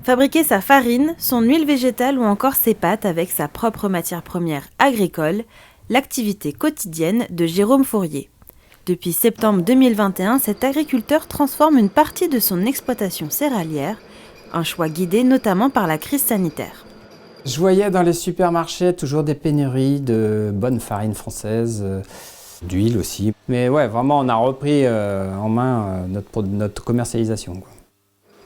Fabriquer sa farine, son huile végétale ou encore ses pâtes avec sa propre matière première agricole, l'activité quotidienne de Jérôme Fourier. Depuis septembre 2021, cet agriculteur transforme une partie de son exploitation céréalière, un choix guidé notamment par la crise sanitaire. Je voyais dans les supermarchés toujours des pénuries de bonnes farines françaises, d'huile aussi. Mais ouais, vraiment, on a repris en main notre commercialisation, quoi.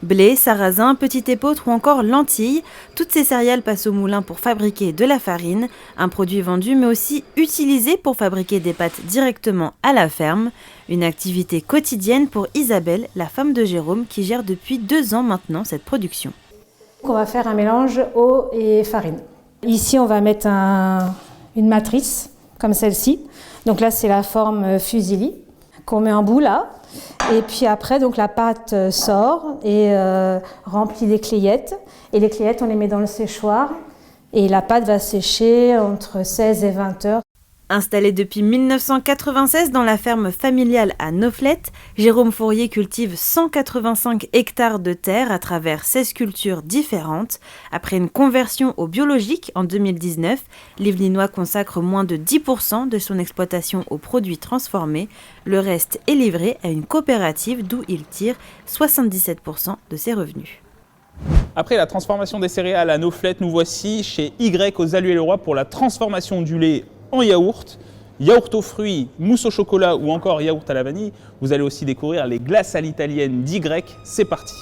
Blé, sarrasin, petit épeautre ou encore lentilles, toutes ces céréales passent au moulin pour fabriquer de la farine, un produit vendu mais aussi utilisé pour fabriquer des pâtes directement à la ferme. Une activité quotidienne pour Isabelle, la femme de Jérôme, qui gère depuis 2 ans maintenant cette production. On va faire un mélange eau et farine. Ici, on va mettre une matrice comme celle-ci. Donc là, c'est la forme fusilli qu'on met en bout là. Et puis après, donc la pâte sort et remplit des clayettes. Et les clayettes, on les met dans le séchoir. Et la pâte va sécher entre 16 et 20 heures. Installé depuis 1996 dans la ferme familiale à Noflette, Jérôme Fourier cultive 185 hectares de terre à travers 16 cultures différentes. Après une conversion au biologique en 2019, l'Yvelinois consacre moins de 10% de son exploitation aux produits transformés. Le reste est livré à une coopérative d'où il tire 77% de ses revenus. Après la transformation des céréales à Noflette, nous voici chez Y aux Alluets-le-Roi pour la transformation du lait en yaourt, yaourt aux fruits, mousse au chocolat ou encore yaourt à la vanille. Vous allez aussi découvrir les glaces à l'italienne d'Y. C'est parti.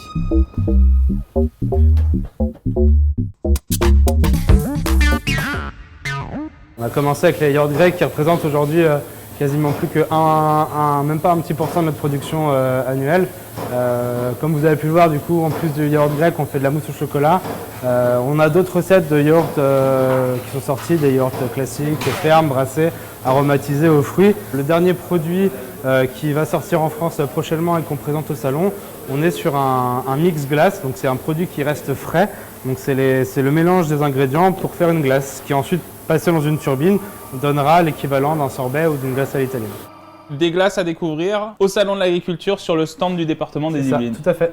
On a commencé avec les yaourts grecs qui représentent aujourd'hui quasiment plus que même pas un petit pourcent de notre production annuelle. Comme vous avez pu le voir, du coup, en plus du yaourt grec, on fait de la mousse au chocolat. On a d'autres recettes de yaourt qui sont sorties, des yaourts classiques, fermes, brassés, aromatisés aux fruits. Le dernier produit qui va sortir en France prochainement et qu'on présente au salon, on est sur un mix glace, donc c'est un produit qui reste frais. Donc c'est le mélange des ingrédients pour faire une glace qui ensuite, passée dans une turbine, donnera l'équivalent d'un sorbet ou d'une glace à l'italienne. Des glaces à découvrir au Salon de l'Agriculture sur le stand du département des Yvelines. Tout à fait.